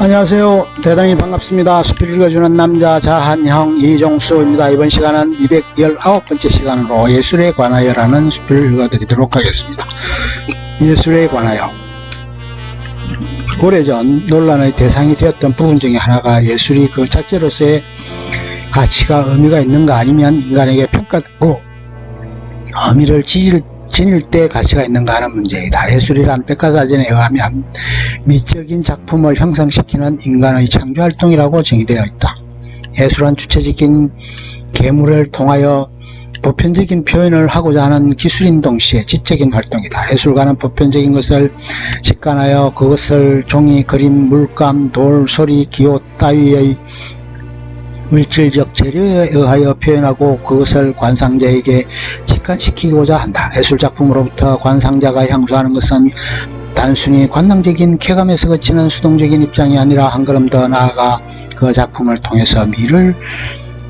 안녕하세요. 대단히 반갑습니다. 수필 읽어주는 남자 자한형 이종수입니다. 이번 시간은 219번째 시간으로 예술에 관하여라는 수필을 읽어드리도록 하겠습니다. 예술에 관하여. 오래전 논란의 대상이 되었던 부분 중에 하나가 예술이 그 자체로서의 가치가 의미가 있는가, 아니면 인간에게 평가되고 의미를 지닐 때 가치가 있는가 하는 문제이다. 예술이란 백과사전에 의하면 미적인 작품을 형성시키는 인간의 창조활동이라고 정의되어 있다. 예술은 주체적인 계물을 통하여 보편적인 표현을 하고자 하는 기술인 동시에 지적인 활동이다. 예술가는 보편적인 것을 직관하여 그것을 종이, 그림, 물감, 돌, 소리, 기호 따위의 물질적 재료에 의하여 표현하고 그것을 관상자에게 직관시키고자 한다. 예술작품으로부터 관상자가 향수하는 것은 단순히 관능적인 쾌감에서 그치는 수동적인 입장이 아니라 한 걸음 더 나아가 그 작품을 통해서 미를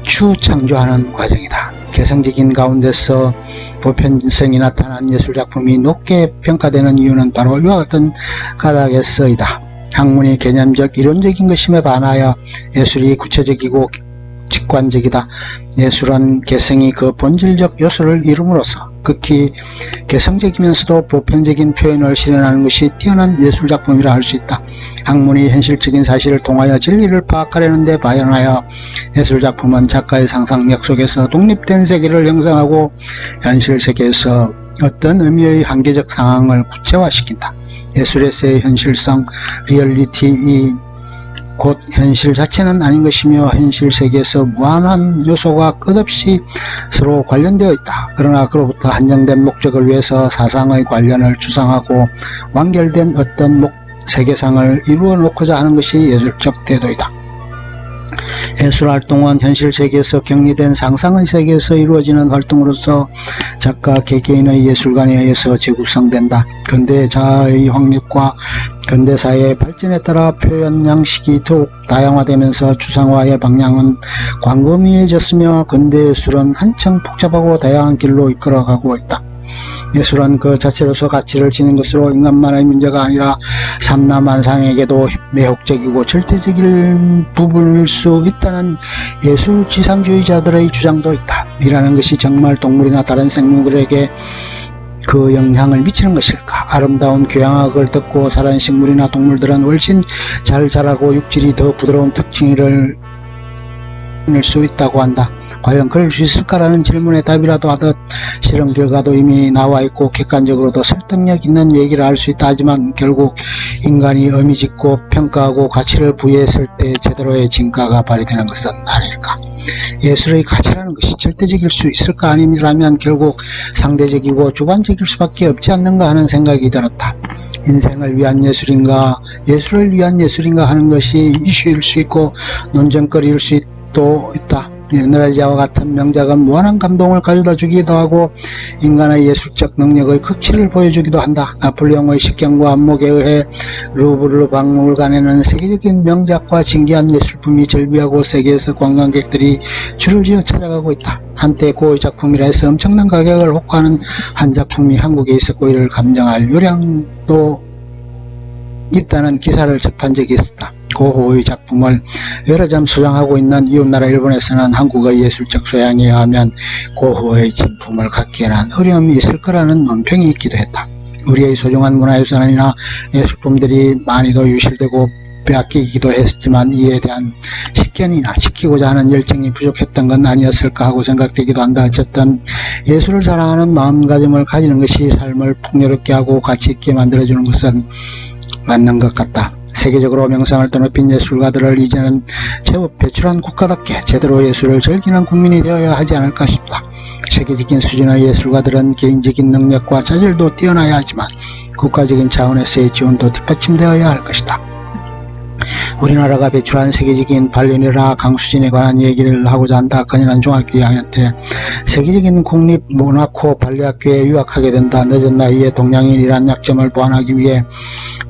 추창조하는 과정이다. 개성적인 가운데서 보편성이 나타난 예술작품이 높게 평가되는 이유는 바로 이와 같은 까닭에서이다. 학문이 개념적 이론적인 것임에 반하여 예술이 구체적이고 직관적이다. 예술은 개성이 그 본질적 요소를 이룸으로써 극히 개성적이면서도 보편적인 표현을 실현하는 것이 뛰어난 예술작품이라 할 수 있다. 학문이 현실적인 사실을 통하여 진리를 파악하려는 데 발현하여 예술작품은 작가의 상상력 속에서 독립된 세계를 형성하고 현실 세계에서 어떤 의미의 한계적 상황을 구체화시킨다. 예술에서의 현실성, 리얼리티, 곧 현실 자체는 아닌 것이며 현실 세계에서 무한한 요소가 끝없이 서로 관련되어 있다. 그러나 그로부터 한정된 목적을 위해서 사상의 관련을 추상하고 완결된 어떤 세계상을 이루어 놓고자 하는 것이 예술적 태도이다. 예술활동은 현실 세계에서 격리된 상상의 세계에서 이루어지는 활동으로서 작가 개개인의 예술관에 의해서 재구성된다. 근대 자아의 확립과 근대사회의 발전에 따라 표현 양식이 더욱 다양화되면서 추상화의 방향은 광범위해졌으며 근대예술은 한층 복잡하고 다양한 길로 이끌어가고 있다. 예술은 그 자체로서 가치를 지닌 것으로 인간만의 문제가 아니라 삼라만상에게도 매혹적이고 절대적인 부분일 수 있다는 예술 지상주의자들의 주장도 있다. 이라는 것이 정말 동물이나 다른 생물에게 그 영향을 미치는 것일까? 아름다운 교향악을 듣고 자란 식물이나 동물들은 훨씬 잘 자라고 육질이 더 부드러운 특징을 낼 수 있다고 한다. 과연 그럴 수 있을까라는 질문에 답이라도 하듯 실험 결과도 이미 나와 있고 객관적으로도 설득력 있는 얘기를 할 수 있다 하지만 결국 인간이 의미짓고 평가하고 가치를 부여했을 때 제대로의 진가가 발휘되는 것은 아닐까? 예술의 가치라는 것이 절대적일 수 있을까? 아니라면 결국 상대적이고 주관적일 수밖에 없지 않는가 하는 생각이 들었다. 인생을 위한 예술인가, 예술을 위한 예술인가 하는 것이 이슈일 수 있고 논쟁거리일 수도 있다. 에너지와 같은 명작은 무한한 감동을 가져다주기도 하고 인간의 예술적 능력의 극치를 보여주기도 한다. 나폴레옹의 식견과 안목에 의해 루브르 박물관에는 세계적인 명작과 신기한 예술품이 절비하고 세계에서 관광객들이 줄을 지어 찾아가고 있다. 한때 고의 작품이라 해서 엄청난 가격을 호가하는 한 작품이 한국에 있었고 이를 감정할 요량도 있다는 기사를 접한 적이 있었다. 고호의 작품을 여러 점 소장하고 있는 이웃나라 일본에서는 한국의 예술적 소양에 의하면 고호의 진품을 갖기에는 어려움이 있을 거라는 논평이 있기도 했다. 우리의 소중한 문화유산이나 예술품들이 많이도 유실되고 빼앗기기도 했지만 이에 대한 식견이나 지키고자 하는 열정이 부족했던 건 아니었을까 하고 생각되기도 한다. 어쨌든 예술을 사랑하는 마음가짐을 가지는 것이 삶을 풍요롭게 하고 가치 있게 만들어주는 것은 맞는 것 같다. 세계적으로 명성을 떠높인 예술가들을 이제는 제법 배출한 국가답게 제대로 예술을 즐기는 국민이 되어야 하지 않을까 싶다. 세계적인 수준의 예술가들은 개인적인 능력과 자질도 뛰어나야 하지만 국가적인 차원에서의 지원도 뒷받침되어야 할 것이다. 우리나라가 배출한 세계적인 발리니라 강수진에 관한 얘기를 하고자 한다. 그녀는 중학교 2학년 때 세계적인 국립 모나코 발레학교에 유학하게 된다. 늦은 나이에 동양인이란 약점을 보완하기 위해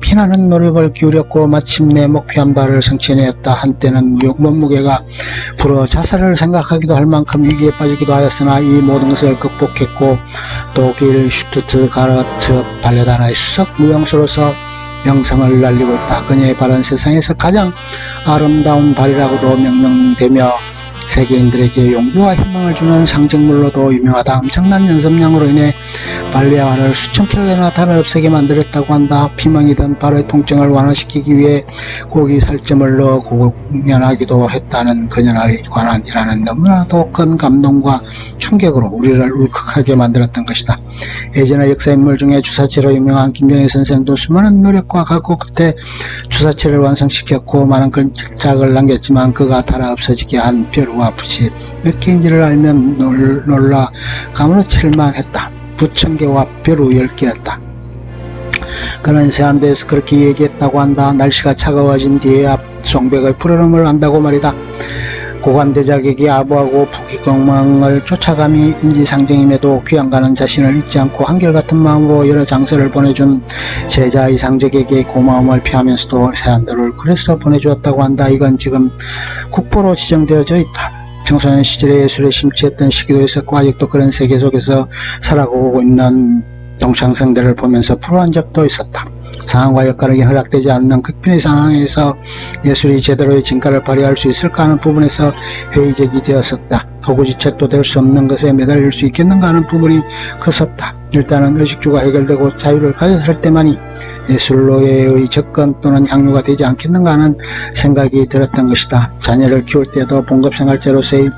피나는 노력을 기울였고 마침내 목표한 바를 성취해냈다. 한때는 몸무게가 불어 자살을 생각하기도 할 만큼 위기에 빠지기도 하였으나 이 모든 것을 극복했고 독일 슈투트가르트 발레단의 수석 무용수로서 명성을 날리고 있다. 그녀의 발은 세상에서 가장 아름다운 발이라고도 명명되며 세계인들에게 용기와 희망을 주는 상징물로도 유명하다. 엄청난 연습량으로 인해 발레와 발을 수천 킬로나 달을 없애게 만들었다고 한다. 피멍이 든 발의 통증을 완화시키기 위해 고기 살점을 넣어 공연하기도 했다는 그녀의 관한이라는 너무나도 큰 감동과 충격으로 우리를 울컥하게 만들었던 것이다. 예전의 역사인물 중에 주사체로 유명한 김정일 선생도 수많은 노력과 각오 끝에 주사체를 완성시켰고 많은 걸작을 남겼지만 그가 달아 없어지게 한 벼루와 붓이 몇 개인지를 알면 놀라 가무러칠만 했다. 붓 1000개와 벼루 10개였다. 그는 세안대에서 그렇게 얘기했다고 한다. 날씨가 차가워진 뒤에야 송백의 푸르름을 안다고 말이다. 고관대작에게 아부하고 부귀경망을 쫓아감이 인지상정임에도 귀양가는 자신을 잊지 않고 한결같은 마음으로 여러 장서를 보내준 제자 이상적에게 고마움을 표하면서도 세안도를 그래서 보내주었다고 한다. 이건 지금 국보로 지정되어져 있다. 청소년 시절에 예술에 심취했던 시기도 있었고 아직도 그런 세계 속에서 살아가고 있는 동창생들을 보면서 불우한 적도 있었다. 상황과 역할이 허락되지 않는 극빈의 상황에서 예술이 제대로의 진가를 발휘할 수 있을까 하는 부분에서 회의적이 되었었다. 도구지책도 될 수 없는 것에 매달릴 수 있겠는가 하는 부분이 컸었다. 일단은 의식주가 해결되고 자유를 가졌을 때만이 예술로의 접근 또는 향유가 되지 않겠는가 하는 생각이 들었던 것이다. 자녀를 키울 때도 봉급생활제로서의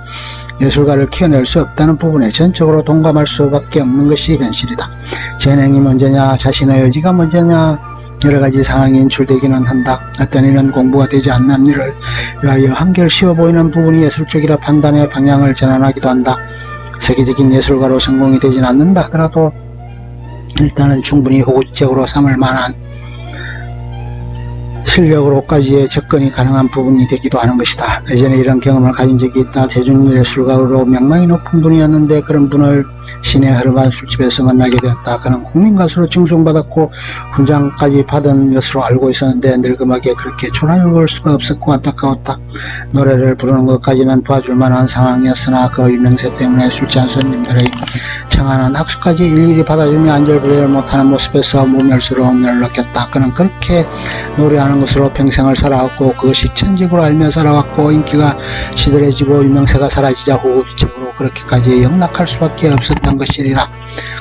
예술가를 키워낼 수 없다는 부분에 전적으로 동감할 수밖에 없는 것이 현실이다. 재능이 먼저냐 자신의 의지가 먼저냐 여러가지 상황이 인출되기는 한다. 어떤 일은 공부가 되지 않는 일을 위하여 한결 쉬워 보이는 부분이 예술적이라 판단의 방향을 전환하기도 한다. 세계적인 예술가로 성공이 되진 않는다 하더라도 일단은 충분히 호구지책으로 삼을 만한 실력으로까지의 접근이 가능한 부분이 되기도 하는 것이다. 예전에 이런 경험을 가진 적이 있다. 대중예술가로 명망이 높은 분이었는데 그런 분을 시내 흐름한 술집에서 만나게 되었다. 그는 국민가수로 칭송받았고 훈장까지 받은 것으로 알고 있었는데 늙음하게 그렇게 초라해볼 수가 없었고 안타까웠다. 노래를 부르는 것까지는 도와줄 만한 상황이었으나 그 유명세 때문에 술 취한 손님들의 청하는 악수까지 일일이 받아주며 안절부절 못하는 모습에서 모멸스러움을 느꼈다. 그는 그렇게 노래하는 것으로 평생을 살아왔고 그것이 천직으로 알며 살아왔고 인기가 시들해지고 유명세가 사라지자 호구지책으로 그렇게까지 영락할 수밖에 없었던 것이리라.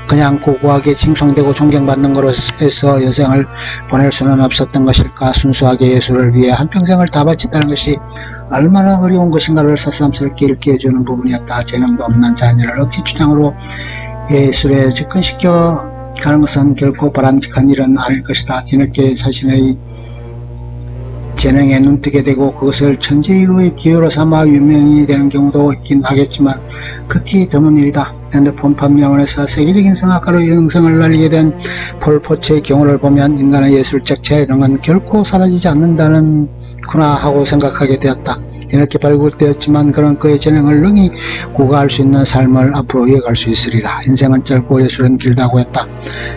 그냥 고고하게 칭송되고 존경받는 것으로 해서 여생을 보낼 수는 없었던 것일까. 순수하게 예술을 위해 한평생을 다 바친다는 것이 얼마나 어려운 것인가를 새삼스럽게 일깨워주는 부분이었다. 재능도 없는 자녀를 억지 주장으로 예술에 접근시켜 가는 것은 결코 바람직한 일은 아닐 것이다. 뒤늦게 자신의 재능에 눈뜨게 되고 그것을 천재일우의 기회로 삼아 유명인이 되는 경우도 있긴 하겠지만 극히 드문 일이다. 핸드폰 판매원에서 세계적인 성악가로 영성을 날리게 된 폴 포츠의 경우를 보면 인간의 예술적 재능은 결코 사라지지 않는다는구나 하고 생각하게 되었다. 이렇게 발굴되었지만 그런 그의 재능을 능히 구가할 수 있는 삶을 앞으로 이어갈 수 있으리라. 인생은 짧고 예술은 길다고 했다.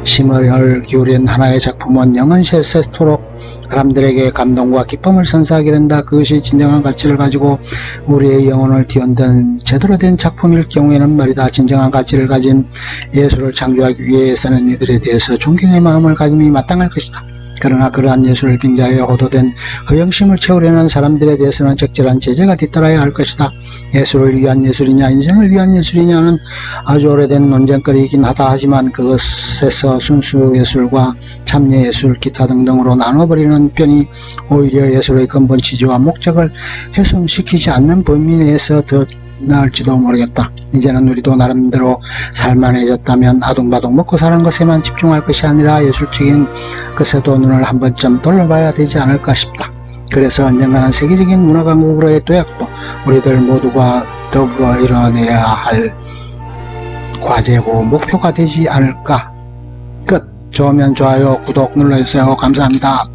심혈을 기울인 하나의 작품은 영원시 세토록 사람들에게 감동과 기쁨을 선사하게 된다. 그것이 진정한 가치를 가지고 우리의 영혼을 뒤흔든 제대로 된 작품일 경우에는 말이다. 진정한 가치를 가진 예술을 창조하기 위해서는 이들에 대해서 존경의 마음을 가짐이 마땅할 것이다. 그러나 그러한 예술을 빙자하여 호도된 허영심을 채우려는 사람들에 대해서는 적절한 제재가 뒤따라야 할 것이다. 예술을 위한 예술이냐 인생을 위한 예술이냐는 아주 오래된 논쟁거리이긴 하다. 하지만 그것에서 순수 예술과 참여 예술 기타 등등으로 나눠버리는 편이 오히려 예술의 근본 취지와 목적을 훼손시키지 않는 범위 내에서 더 나을지도 모르겠다. 이제는 우리도 나름대로 살만해졌다면 아둥바둥 먹고 사는 것에만 집중할 것이 아니라 예술적인 것에도 눈을 한 번쯤 돌려봐야 되지 않을까 싶다. 그래서 언젠가는 세계적인 문화강국으로의 도약도 우리들 모두가 더불어 이뤄내야 할 과제고 목표가 되지 않을까. 끝. 좋으면 좋아요, 구독 눌러주세요. 감사합니다.